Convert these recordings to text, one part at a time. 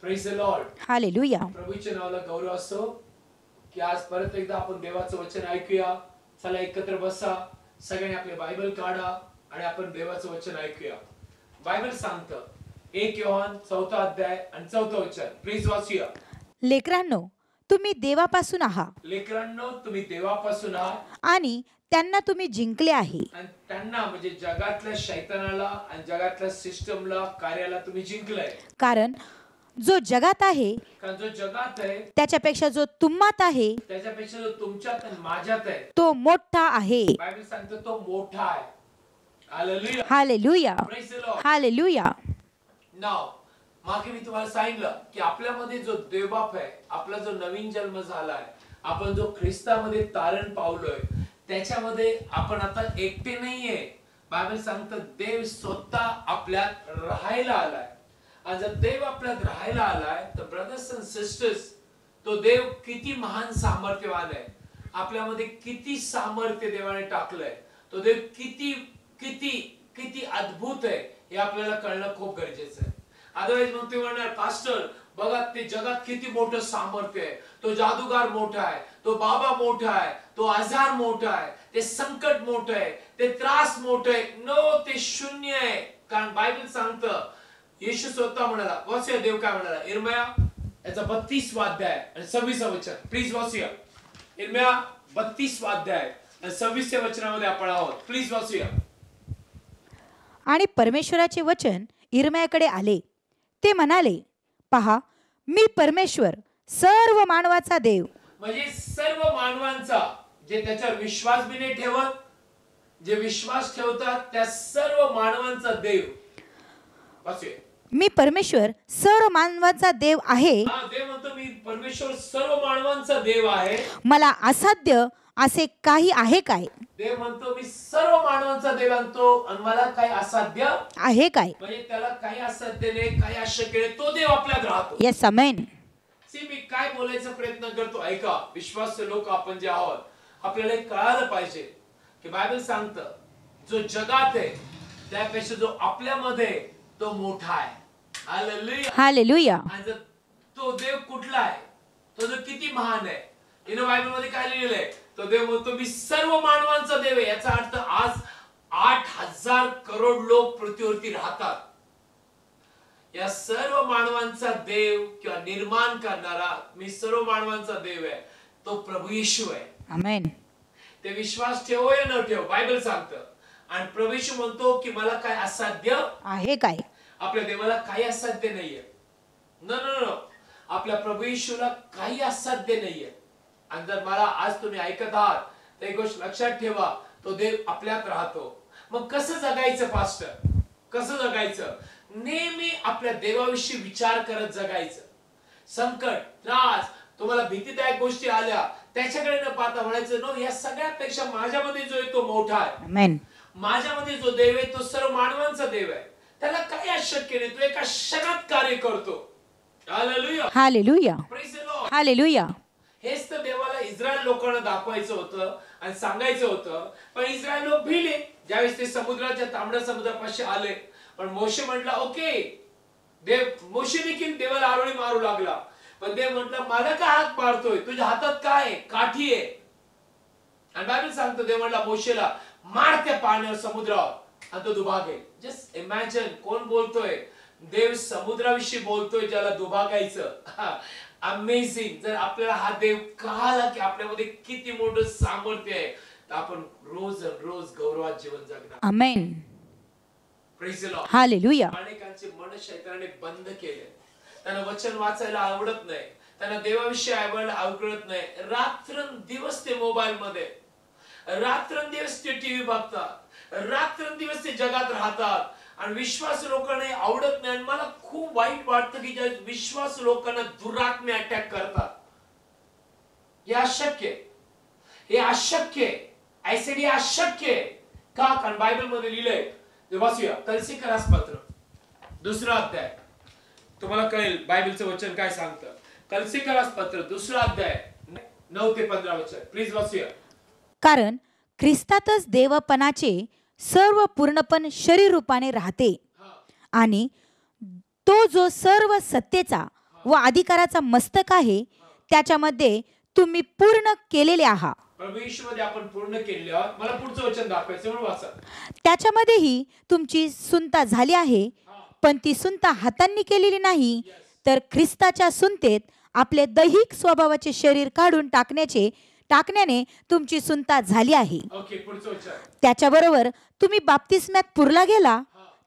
Praise the Lord. Hallelujah. प्रभूच्या नावाला गौरव असो की आज परत एकदा आपण देवाचं वचन ऐकूया. चला एकत्र बसा, सगळ्यांनी आपले बायबल काढा आणि आपण देवाचं वचन ऐकूया. बायबल सांगतं 1 योहान 4 अध्याय आणि 4 वचन. प्लीज वाचूया. लेकरांनो, तुम्ही देवापासून आहात. लेकरांनो, तुम्ही देवापासून आहात आणि त्यांना तुम्ही जिंकले आहे. आणि त्यांना म्हणजे जगातल्या शैतानाला आणि जगातल्या सिस्टमला, कार्याला तुम्ही जिंकलंय. कारण जो जगात आहे कारण जो जगात आहे त्याच्यापेक्षा जो तुम्हात आहे त्याच्यापेक्षा जो तुमच्यात आणि माझ्यात आहे तो मोठा आहे. बायबल सांगतो तो मोठा आहे. Hallelujah. Hallelujah. Praise the Lord. Hallelujah. नाव मागे मी तुम्हाला सांगितलं की आपल्यामध्ये जो देवबाप आहे, आपला जो नवीन जन्म झालाय, आपण जो ख्रिस्तामध्ये तारण पावलोय, त्याच्यामध्ये आपण आता एकटे नाहीये. बायबल सांगतं देव स्वतः आपल्यात राहायला आलाय. आणि जर देव आपल्यात राहायला आलाय तर ब्रदर्स अँड सिस्टर्स, तो देव किती महान सामर्थ्यवान आहे. आपल्यामध्ये किती सामर्थ्य देवाने टाकलंय. तो देव किती किती किती अद्भुत आहे हे आपल्याला कळणं खूप गरजेचं आहे. अदरवाइज मग ते म्हणणार पास्टर बघा ते जगात किती मोठं सामर्थ्य आहे, तो जादूगार मोठा आहे, तो बाबा मोठा आहे, तो आजार मोठा आहे, ते संकट मोठं आहे, ते त्रास मोठं आहे. नो, ते शून्य आहे. कारण बायबल सांगतं, येशू स्वतः म्हणाला, वाचूया देव काय म्हणाला. इर्मया याचा 32 अध्याय आणि 26 वचन. प्लीज वाचूया. इर्मया 32 अध्याय आणि 26 वचनामध्ये आपण आहोत. प्लीज वाचूया. आणि परमेश्वराचे वचन इर्मयाकडे आले. ते म्हणाले, पहा, मी परमेश्वर, सर्व मानवाचा देव. म्हणजे सर्व मानवांचा, जे त्याच्यावर विश्वास बी नाही ठेवत, जे विश्वास ठेवतात त्या सर्व मानवांचा देव. वाचूया. मी परमेश्वर सर्व मानवाचा देव आहे. देव म्हणतो मी परमेश्वर सर्व मानवांचा देव आहे. मला असाध्य असे काही आहे काय? देव म्हणतो मी सर्व मानवांचा देव आणतो आणि मला काही असाध्य आहे काय? म्हणजे त्याला काही असाध्य नाही, काही अशक्य नाही. तो देव आपल्यात राहतो. येस, आमेन. मी काय बोलायचा प्रयत्न करतो ऐका. विश्वासू लोक आपण जे आहोत, आपल्याला एक कळायला पाहिजे की बायबल सांगतं जो जगात आहे त्यापेक्षा जो आपल्यामध्ये तो मोठा आहे. हालेलुया. हालेलुया. आणि तो देव कुठला आहे, तो जो किती महान आहे. बायबल मध्ये काय लिहिलंय, तो देव म्हणतो मी सर्व मानवांचा देव आहे. याचा अर्थ आज 8,000 करोड लोक पृथ्वीवरती राहतात. या सर्व मानवांचा देव किंवा निर्माण करणारा मी सर्व मानवांचा देव आहे, तो प्रभू येशू आहे. आमेन. ते विश्वास ठेवो या न ठेवो बायबल सांगतं. आणि प्रभू येशू म्हणतो की मला काय असाध्य आहे काय? आपल्या देवाला काही असाध्य नाहीये. नो नो नो, आपल्या प्रभू येशूला काही असाध्य नाहीये. आणि जर मला आज तुम्ही ऐकत आहात तर एक गोष्ट लक्षात ठेवा, तो देव आपल्यात राहतो. मग कसं जगायचं पास्टर, कसं जगायचं? नेहमी आपल्या देवाविषयी विचार करत जगायचं. संकट, त्रास, तुम्हाला भीतीदायक गोष्टी आल्या त्याच्याकडे न पाहता म्हणायचं नो, या सगळ्यापेक्षा माझ्यामध्ये जो आहे तो मोठा आहे. आमेन. माझ्यामध्ये जो देव आहे तो सर्व मानवांचा देव आहे. त्याला काही अशक्य नाही, तो एका क्षणात कार्य करतो. Hallelujah. Hallelujah. Praise the Lord. Hallelujah. हेच तर देवाला इस्रायल लोकांना दाखवायचं होतं आणि सांगायचं होतं. पण इस्रायल लोक भिले ज्यावेळेस ते समुद्राच्या तांबड्या समुद्रापाशी आले. पण मोशे म्हटला ओके, देव मोशे देखील देवाला आरोळी मारू लागला. पण देव म्हटलं मला का हात मारतोय, तुझ्या हातात काय आहे? काठी आहे. आणि बायबल सांगतो देव म्हटला मोशेला मार त्या पाण्यावर, समुद्रावर, आणि तो दुभागेल. जस्ट इमॅजिन, कोण बोलतोय? देव समुद्राविषयी बोलतोय ज्याला दुभागायचं. अमेझिंग. जर आपल्याला हा देव कळाला की आपल्यामध्ये किती मोठं सामर्थ्य आहे तर आपण रोज रोज गौरवात जीवन जगणार. Amen. Praise the Lord. Hallelujah. अनेकांचे मन शैतानाने बंद केले. त्यांना वचन वाचायला आवडत नाही, त्यांना देवाविषयी आवडत नाही. रात्रंदिवस ते मोबाईल मध्ये, रात्रंदिवस ते टीव्ही बघतात, रात्रंदिवस ते जगात राहतात. आणि विश्वास लोकांना आवडत नाही. आणि मला खूप वाईट वाटतं की ज्या विश्वास लोकांना दुरात्मे अटॅक करतात. हे अशक्य, हे अशक्य, हे अशक्य का? कारण बायबल मध्ये लिहिलंय. वाचूया कलसीकरास पत्र 2 अध्याय. तुम्हाला कळेल बायबलचं वचन काय सांगतं. कलसीकरास पत्र 2 अध्याय 9 ते 15 वचन. प्लीज वाचूया. कारण ख्रिस्तातच देवपणाचे सर्व पूर्णपण शरीर रूपाने राहते. आणि तो जो सर्व सत्तेचा व अधिकाराचा मस्तक आहे त्याच्यामध्ये तुम्ही पूर्ण केलेले आहात. प्रभू येशू मध्ये आपण पूर्ण केलेले आहोत. मला पुढचं वचन दाखवायचं म्हणून वाचा. त्याच्यामध्येही तुमची सुंता झाली आहे, पण ती सुंता हातांनी केलेली नाही, तर ख्रिस्ताच्या सुंतेत आपले दैहिक स्वभावाचे शरीर काढून टाकण्याने तुमची सुंता झाली आहे. ओके, पुढचं वचन. त्याच्याबरोबर तुम्ही बाप्तिस्म्यात पुरला गेला,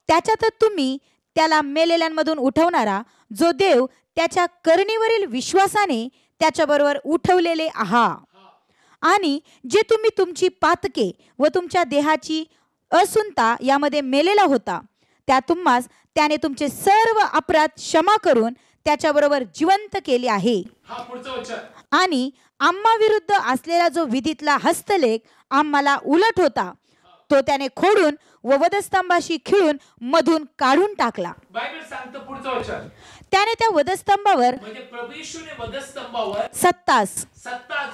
त्याच्यातच तुम्ही त्याला मेलेल्यांमधून उठवणारा जो देव त्याच्या करणीवरील विश्वासाने त्याच्याबरोबर उठवलेले आहात. आणि जे तुम्ही तुमची पातके व तुमच्या देहाची असुंता यामध्ये मेलेला होता, त्या तुम्हास त्याने तुमचे सर्व अपराध क्षमा करून त्याच्याबरोबर जिवंत केले आहे. हा, पुढचं वचन. आणि आम्हा विरुद्ध असलेला जो विधीतला हस्तलेख आम्हाला उलट होता, तो त्याने खोडून व वधस्तंभाशी खिळून मधून काढून टाकला. बायबल सांगतं पुढचं वचन. त्याने त्या वधस्तंभावर म्हणजे प्रभू येशूने वधस्तंभावर सत्ता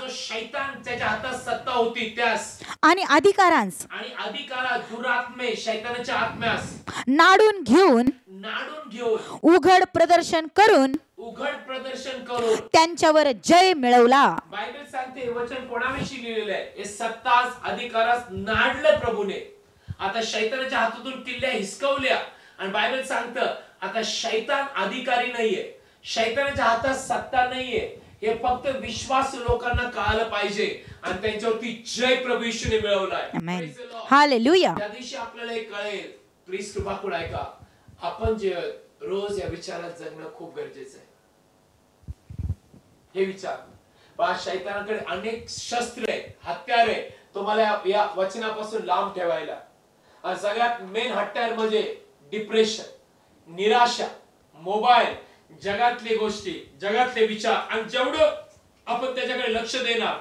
जो शैतान त्याच्या हातात सत्ता होती त्यास आणि अधिकारांस आणि अधिकारा दुरात्मे शैतानाच्या आत्म्यास नाडून घेऊन उघड प्रदर्शन करून त्यांच्यावर जय मिळवला. बायबल सांगते हे वचन कोणाविषयी लिहिलेलं आहे? हे सत्तास अधिकारास नाडलं प्रभूने. आता शैतानाच्या हातातून किल्ल्या हिसकवल्या आणि बायबल सांगतं आता शैतान अधिकारी नाहीये, शैतानाच्या हातात सत्ता नाहीये. हे फक्त विश्वास लोकांना कळालं पाहिजे आणि त्यांच्यावरती जय प्रभू येशूने मिळवलाय. हालेलुया. त्या दिवशी आपल्याला हे कळेल. प्लीज कृपा करून ऐका. आपण जे रोज या विचारात जगणं खूप गरजेचं आहे. हे विचार पहा, शैतानाकडे अनेक शस्त्र आहेत, हत्यार आहे तुम्हाला या वचनापासून लांब ठेवायला. आणि सगळ्यात मेन हत्यार म्हणजे डिप्रेशन, निराशा, मोबाईल, जगातले गोष्टी, जगातले विचार. आणि जेवढं आपण त्याच्याकडे लक्ष देणार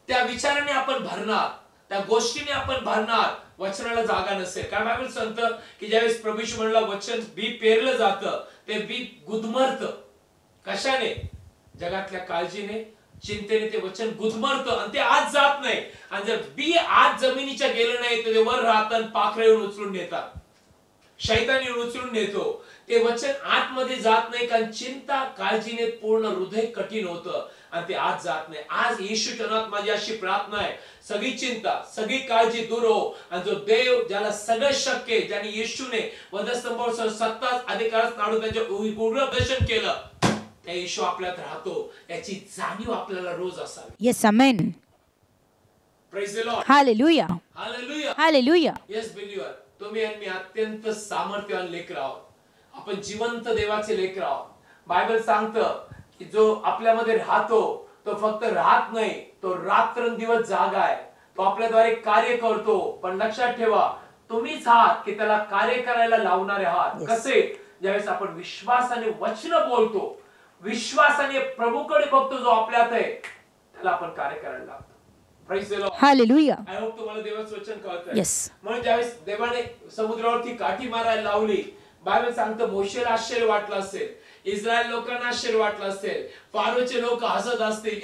त्या विचाराने आपण भरणार, त्या गोष्टीने आपण भरणार, वचनाला जागा नसेल. काय बायबल सांगतं की ज्यावेळेस प्रभू येशू म्हणला वचन बी पेरलं जातं ते बी गुदमरतं. कशाने? जगातल्या काळजीने, चिंतेने ते वचन गुदमरतं आणि ते आज जात नाही. आणि जर बी आज जमिनीच्या गेलं नाही तर ते वर राहतं आणि पाखरं येऊन उचलून नेतात, शैतान येऊन उचलून नेतो. ते वचन आतमध्ये जात नाही कारण चिंता काळजीने पूर्ण हृदय कठीण होतं आणि ते आज जात नाही. आज येशूच्या नावात माझी अशी प्रार्थना आहे, सगळी चिंता सगळी काळजी दूर हो. आणि जो देव ज्याला सगळं शक्य आहे, ज्याने येशूने वधस्तंभावर सत्ता अधिकारास नाडून त्याचे उग्र दर्शन केलं, त्या येशू आपल्यात राहतो याची जाणीव आपल्याला रोज असावी. Yes, amen. Praise the Lord. Hallelujah. Hallelujah. Hallelujah. Yes believer, तुम्ही आणि मी अत्यंत सामर्थ्यवान लेकर आहोत. आपण जिवंत देवाचे लेकर आहोत. बायबल सांगतं की जो आपल्यामध्ये राहतो तो फक्त राहत नाही, तो रात्रंदिवस जागा आहे. तो आपल्याद्वारे कार्य करतो. पण लक्षात ठेवा, तुम्हीच आहात की त्याला कार्य करायला लावणारे आहात. कसे? ज्यावेळेस आपण विश्वासाने वचन बोलतो, विश्वासाने प्रभूकडे बघतो जो आपल्यात आहे, त्याला आपण कार्य करायला लागतो. Praise the Lord. Hallelujah. I hope तुम्हाला देवाचं वचन कळतंय. येस. म्हणून ज्यावेळेस देवाने समुद्रावरती काठी मारायला लावली, बायबल सांगतं मोशेला आश्चर्य वाटलं असेल, इस्रायल लोकांना आश्चर्य वाटलं असेल, फारोचे लोक हसत असतील,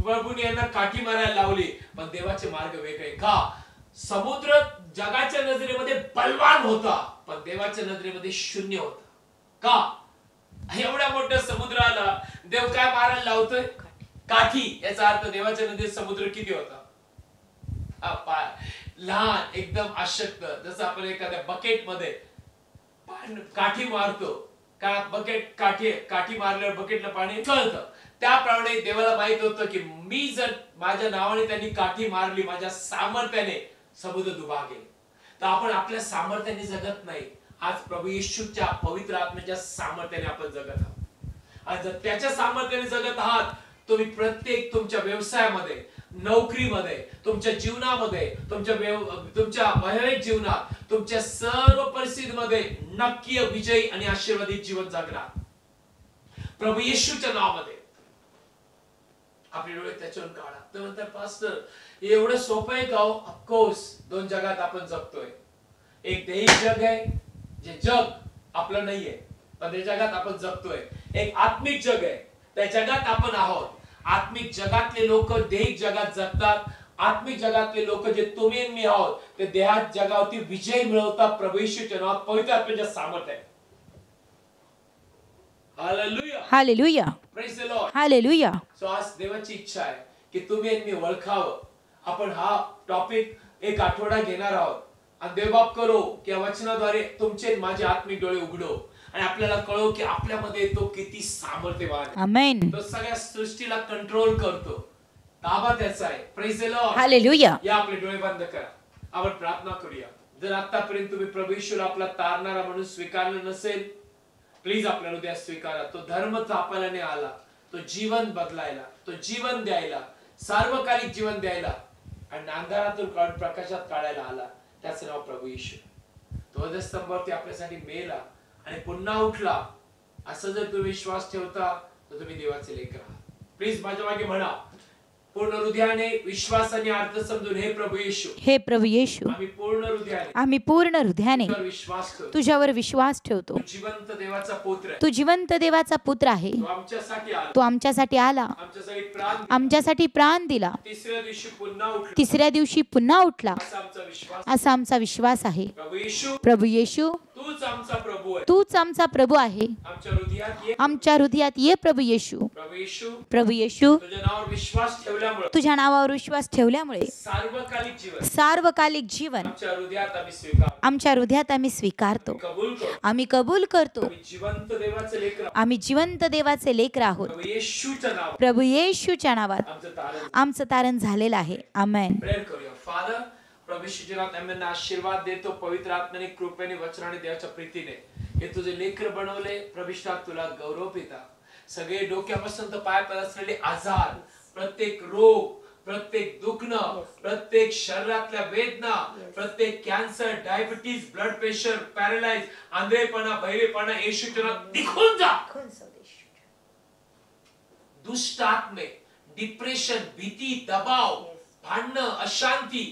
प्रभूने यांना काठी मारायला लावली. पण देवाचे मार्ग वेगळे. का? समुद्र जगाच्या नजरेमध्ये बलवान होता पण देवाच्या नजरेमध्ये शून्य होता. का? एवढ्या मोठ्या समुद्राला देव काय मारायला लावतोय? काठी. याचा अर्थ देवाच्या नजरेत समुद्र किती होता? लहान, एकदम अशक्त. जसं आपण एखाद्या बकेट मध्ये काठी मारतो, का बकेट काठी मारल्यावर बकेटला पाणी कळतं, त्याप्रमाणे देवाला माहित होतं की मी जर माझ्या नावाने त्यांनी काठी मारली, माझ्या सामर्थ्याने समुद्र दुभागेल. तर आपण आपल्या सामर्थ्याने जगत नाही. आज प्रभू येशूच्या पवित्र आत्म्याच्या सामर्थ्याने आपण जगत आहोत. आणि जर त्याच्या सामर्थ्याने जगत आहात, तुम्ही प्रत्येक तुमच्या व्यवसायामध्ये, नोकरीमध्ये, तुमच्या जीवनामध्ये, तुमच्या वैवाहिक जीवनात, तुमच्या सर्व परिस्थितीमध्ये नक्की विजयी आणि आशीर्वादित जीवन जगणार प्रभू येशूच्या नावामध्ये. आपले डोळे त्याच्यावर काढा. तर म्हणतात पास्टर एवढं सोपं आहे का? ऑफकोर्स. दोन जगात आपण जगतोय. एक दैहिक जग आहे, जे जग आपलं नाहीये पण त्या जगात आपण जगतोय. एक आत्मिक जग आहे, त्या जगात आपण आहोत. आत्मिक जगातले लोक दैहिक जगात जगतात. आत्मिक जगातले लोक जे तुम्ही आणि मी आहोत ते देहात जगावरती विजय मिळवतात प्रभू येशूच्या नावात, पवित्र आत्म्याच्या सामर्थ्याने. Hallelujah. Hallelujah. Praise the Lord. Hallelujah. So आज देवाची इच्छा आहे की तुम्ही आणि मी ओळखावं. आपण हा टॉपिक एक आठवडा घेणार आहोत आणि देवबाप करो की या वचनाद्वारे तुमचे माझे आत्मिक डोळे उघडो आणि आपल्याला कळो की आपल्यामध्ये तो किती सामर्थ्यवान आहे. आमेन. तो सगळ्या सृष्टीला कंट्रोल करतो. ताबा त्याचा आहे. Praise the Lord. हालेलुया. या आपले डोळे बंद करा. आपण प्रार्थना करूया. जर आतापर्यंत तुम्ही प्रभू येशूला आपला तारणारा म्हणून स्वीकारलं नसेल, प्लीज आपल्याला उद्या स्वीकारा. तो धर्म चापायला नाही आला, तो जीवन बदलायला, तो जीवन द्यायला, सार्वकालिक जीवन द्यायला आणि अंधारातून काढून प्रकाशात काढायला आला. त्याचं नाव प्रभू येशू. तो वधस्तंभावरती आपल्यासाठी मेला आणि पुन्हा उठला. असं जर तुम्ही विश्वास ठेवता तर तुम्ही देवाचे लेकर आहात. प्लीज माझ्या मागे म्हणा पूर्ण हृदयाने, विश्वासाने अर्थ समजून, हे प्रभू येशू, हे प्रभू येशू, आम्ही पूर्ण हृदयाने आम्ही पूर्ण हृदयाने तुझ्यावर विश्वास ठेवतो. तुझ्यावर विश्वास ठेवतो. तू जिवंत देवाचा पुत्र आहे. तू जिवंत देवाचा पुत्र आहे. तू आमच्यासाठी आला, तो आमच्यासाठी आला, आमच्यासाठी प्राण दिला. आमच्यासाठी प्राण दिला, तिसऱ्या दिवशी पुन्हा उठला. तिसऱ्या दिवशी पुन्हा उठला. असा आमचा विश्वास. असा आमचा विश्वास आहे. प्रभू येशू, प्रभू येशू, तूच आमचा प्रभू आहे. तूच आमचा प्रभू आहे. आमच्या हृदयात ये. आमच्या हृदयात ये प्रभू येशू. प्रभू येशू, प्रभू येशू, तुझ्या नावावर विश्वास ठेवल्यामुळे तुझ्या नावावर विश्वास ठेवल्यामुळे सार्वकालिक जीवन सार्वकालिक जीवन आमच्या हृदयात आम्ही स्वीकारतो. आमच्या हृदयात आम्ही स्वीकारतो. कबूल करतो. आम्ही कबूल करतो. आम्ही जिवंत देवाचे लेकर आहोत. आम्ही जिवंत देवाचे लेकर आहोत. प्रभू येशूच्या नावावर प्रभू येशूच्या नावात आमचं तारण आमचं तारण झालेलं आहे. आमेन. प्रेयर करूया. फादर, प्रभू येशूच्या नावात आशीर्वाद देतो. पवित्र आत्म्याने, कृपेने, वचनाने, देवाच्या प्रीतीने हे तुझे लेकर बनवले. प्रविष्टात तुला गौरव पिता. सगळे डोक्यापासून तर पायापर्यंत असलेले आजार, प्रत्येक रोग, प्रत्येक दुखणं, प्रत्येक शरीरातल्या वेदना, प्रत्येक cancer, diabetes, blood pressure, paralyse, आंधळेपणा, बहिरेपणा येशूच्या नावात निघून जा. दुष्ट आत्मे, डिप्रेशन, भीती, दबाव, भांडणं, अशांती,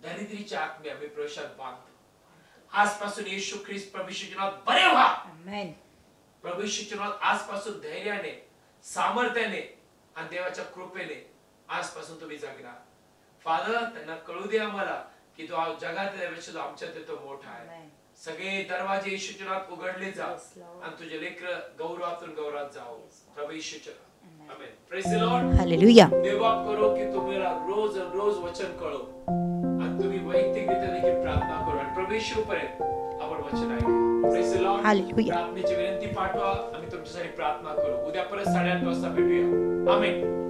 दरिद्रीच्या आत्मे आम्ही प्रवेशात बांधतो. आजपासून येशू ख्रिस्त प्रभू येशूच्या नावात बरे व्हा. आमेन. प्रभू येशूच्या नावात आजपासून धैर्याने, सामर्थ्याने आणि देवाच्या कृपेने आजपासून तुम्ही जगणार. फादर, त्यांना कळू दे आम्हाला की तो जगातल्या पेक्षा आमच्यात तो मोठा आहे. सगळे दरवाजे येशूच्या नावात उघडले जा आणि तुझे लेकर गौरवातून गौरवात जाओ. प्रभू येशूच्या नावात. Amen. Praise the Lord. Hallelujah. देवबाप करो की तुम्हाला रोज रोज वचन कळो आणि तुम्ही वैयक्तिकरित्या देखील प्रार्थना करो आणि प्रभू येशूपर्यंत आपण वचन ऐकू. Praise the Lord. हालेलुया. प्रार्थनेची विनंती पाठवा. आम्ही तुमच्यासाठी प्रार्थना करू. उद्या परत 8:30 वाजता भेटूया. आमेन.